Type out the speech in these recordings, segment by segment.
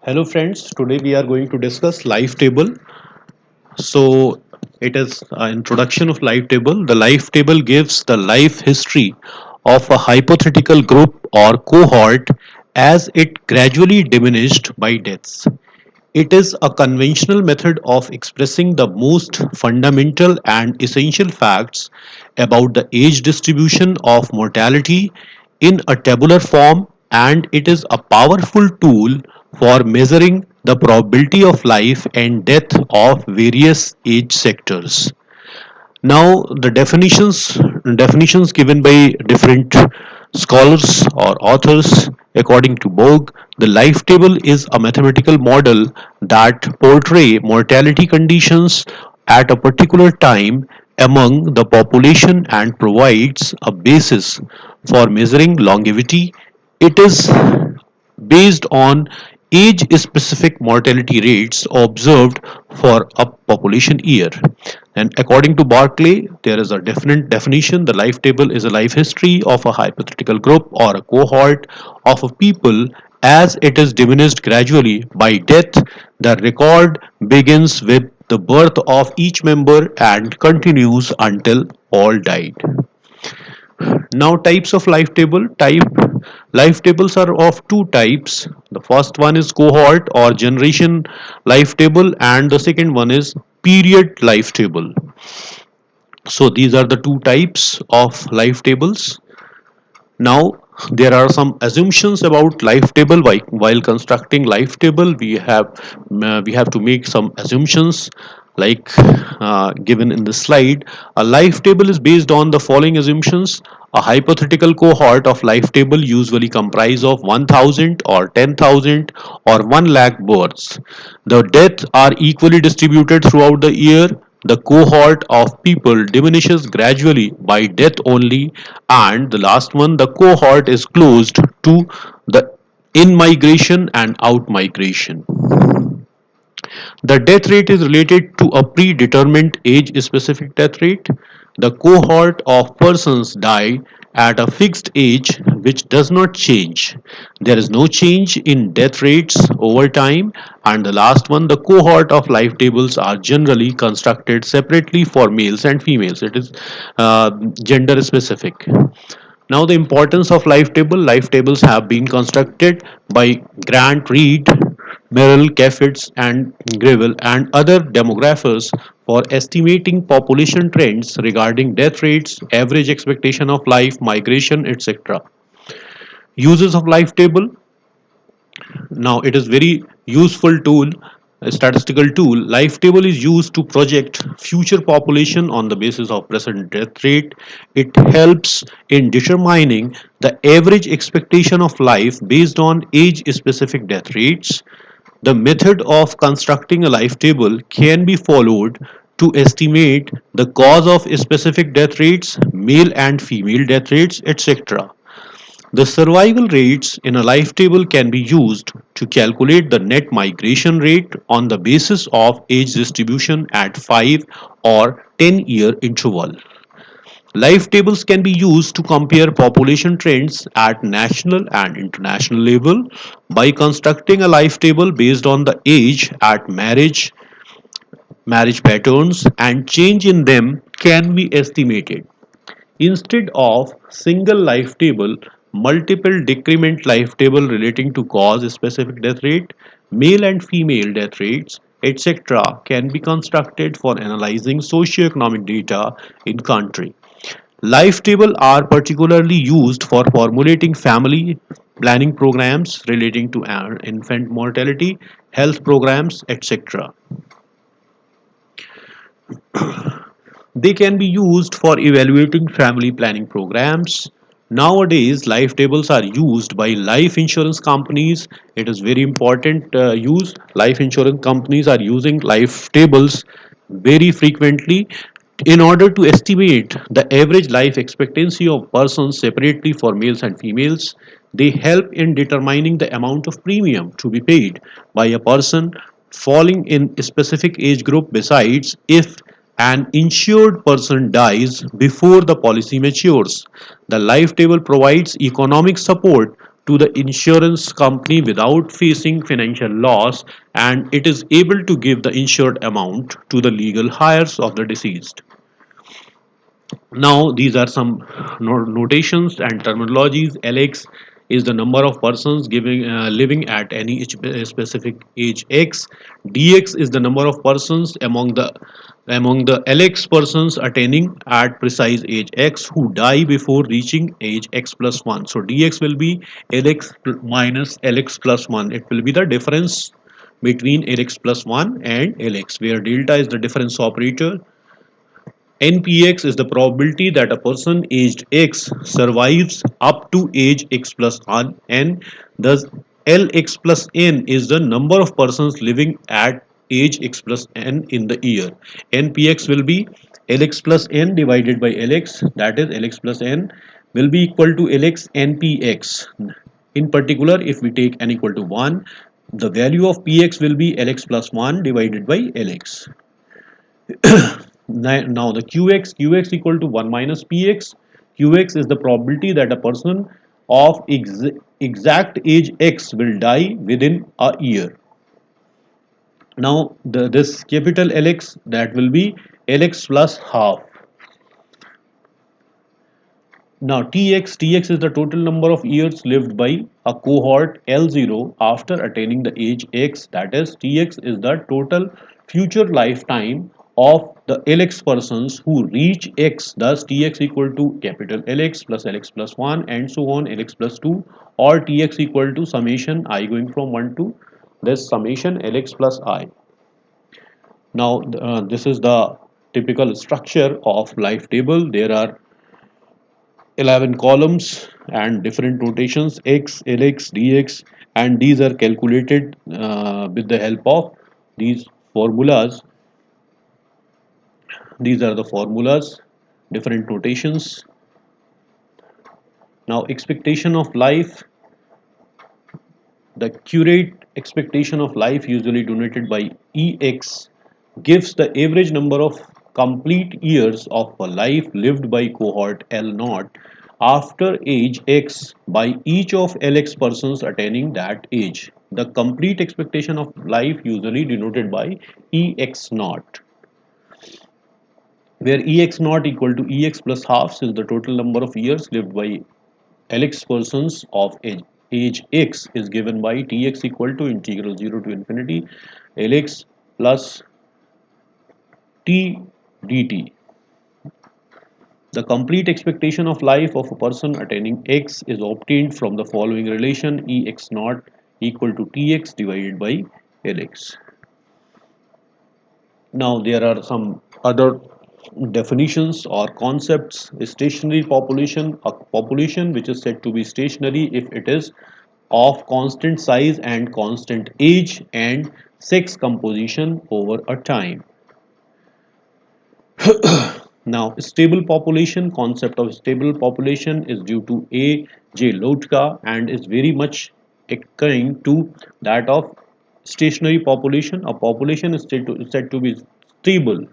Hello friends, today we are going to discuss life table. So it is an introduction of life table. The life table gives the life history of a hypothetical group or cohort as it gradually diminished by deaths. It is a conventional method of expressing the most fundamental and essential facts about the age distribution of mortality in a tabular form, and it is a powerful tool for measuring the probability of life and death of various age sectors. Now, the definitions given by different scholars or authors, according to Borg, the life table is a mathematical model that portray mortality conditions at a particular time among the population and provides a basis for measuring longevity. It is based on age specific mortality rates observed for a population year. And according to Barclay, there is a definite definition. The life table is a life history of a hypothetical group or a cohort of a people as it is diminished gradually by death. The record begins with the birth of each member and continues until all died. Now, types of life table. Life tables are of two types. The first one is cohort or generation life table, and the second one is period life table. So these are the two types of life tables. Now, there are some assumptions about life table. While constructing life table, we have to make some assumptions like given in the slide. A life table is based on the following assumptions. A hypothetical cohort of life table usually comprise of 1000 or 10,000 or 1 lakh births. The deaths are equally distributed throughout the year. The cohort of people diminishes gradually by death only, and the last one, the cohort is closed to the in migration and out migration. The death rate is related to a predetermined age-specific death rate. The cohort of persons die at a fixed age which does not change. There is no change in death rates over time. And the last one, the cohort of life tables are generally constructed separately for males and females. It is gender specific. Now, the importance of life table. Life tables have been constructed by Grant Reed, Merrill, Caffitz, and Gravel, and other demographers for estimating population trends regarding death rates, average expectation of life, migration, etc. Uses of life table. Now, it is very useful tool, a statistical tool. Life table is used to project future population on the basis of present death rate. It helps in determining the average expectation of life based on age specific death rates. The method of constructing a life table can be followed to estimate the cause of specific death rates, male and female death rates, etc. The survival rates in a life table can be used to calculate the net migration rate on the basis of age distribution at 5 or 10-year interval. Life tables can be used to compare population trends at national and international level by constructing a life table based on the age at marriage patterns and change in them can be estimated. Instead of single life table, multiple decrement life table relating to cause specific death rate, male and female death rates, etc. can be constructed for analyzing socioeconomic data in country. Life tables are particularly used for formulating family planning programs relating to infant mortality, health programs, etc. They can be used for evaluating family planning programs. Nowadays, life tables are used by life insurance companies. It is very important use. Life insurance companies are using life tables very frequently in order to estimate the average life expectancy of persons separately for males and females. They help in determining the amount of premium to be paid by a person falling in a specific age group. Besides, if an insured person dies before the policy matures, the life table provides economic support to the insurance company without facing financial loss, and it is able to give the insured amount to the legal heirs of the deceased. Now, these are some notations and terminologies. LX is the number of persons living at any specific age X. DX is the number of persons among the LX persons attaining at precise age X who die before reaching age X plus 1. So DX will be LX minus LX plus 1. It will be the difference between LX plus 1 and LX, where delta is the difference operator. NPX is the probability that a person aged X survives up to age X plus N. Thus, LX plus N is the number of persons living at age X plus N in the year. NPX will be LX plus N divided by LX, that is LX plus N will be equal to LX NPX. In particular, if we take n equal to 1, the value of Px will be Lx plus 1 divided by Lx. Now the qx equal to 1 minus px. Qx is the probability that a person of exact age x will die within a year. Now this capital Lx, that will be Lx plus half. Now Tx is the total number of years lived by a cohort L0 after attaining the age X. That is, Tx is the total future lifetime of the Lx persons who reach X. Thus Tx equal to capital Lx plus Lx plus 1 and so on, Lx plus 2, or Tx equal to summation I going from 1 to this summation Lx plus I. Now this is the typical structure of life table. There are 11 columns and different rotations x, lx, dx, and these are calculated with the help of these formulas. These are the formulas, different rotations. Now expectation of life, the curate expectation of life usually denoted by ex, gives the average number of complete years of a life lived by cohort L naught after age X by each of Lx persons attaining that age. The complete expectation of life usually denoted by Ex naught, where Ex naught equal to Ex plus half is the total number of years lived by Lx persons of age X is given by Tx equal to integral 0 to infinity Lx plus T dt. The complete expectation of life of a person attaining X is obtained from the following relation: Ex naught equal to Tx divided by Lx. Now there are some other definitions or concepts. Stationary population, a population which is said to be stationary if it is of constant size and constant age and sex composition over a time. Now, stable population, concept of stable population is due to A. J. Lotka and is very much occurring to that of stationary population. A population is said to be stable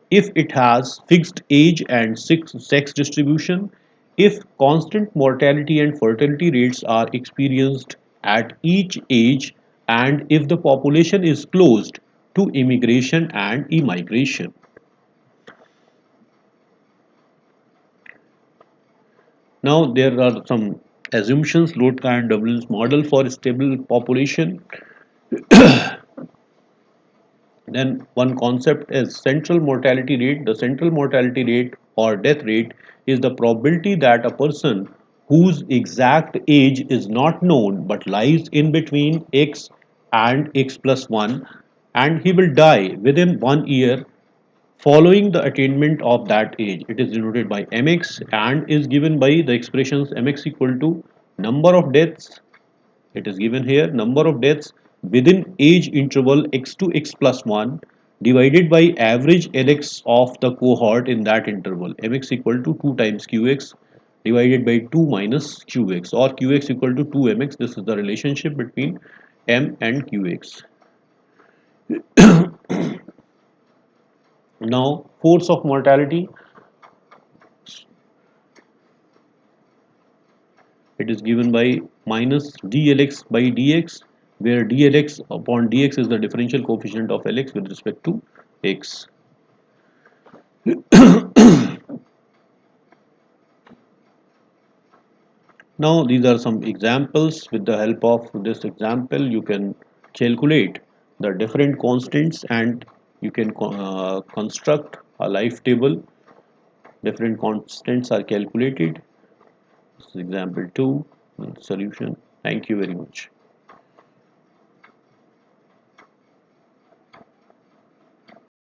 if it has fixed age and sex distribution, if constant mortality and fertility rates are experienced at each age, and if the population is closed to immigration and immigration. Now there are some assumptions. Lotka and Dublin's model for stable population. Then one concept is central mortality rate. The central mortality rate or death rate is the probability that a person whose exact age is not known but lies in between x and x plus 1, and he will die within 1 year following the attainment of that age. It is denoted by mx and is given by the expressions mx equal to number of deaths. It is given here number of deaths within age interval x to x plus 1 divided by average lx of the cohort in that interval. Mx equal to 2 times qx divided by 2 minus qx, or qx equal to 2mx. This is the relationship between m and qx. Now force of mortality, it is given by minus dlx by dx, where dlx upon dx is the differential coefficient of Lx with respect to x. Now these are some examples. With the help of this example, you can calculate the different constants and you can construct a life table. Different constants are calculated. This is example 2 solution. Thank you very much.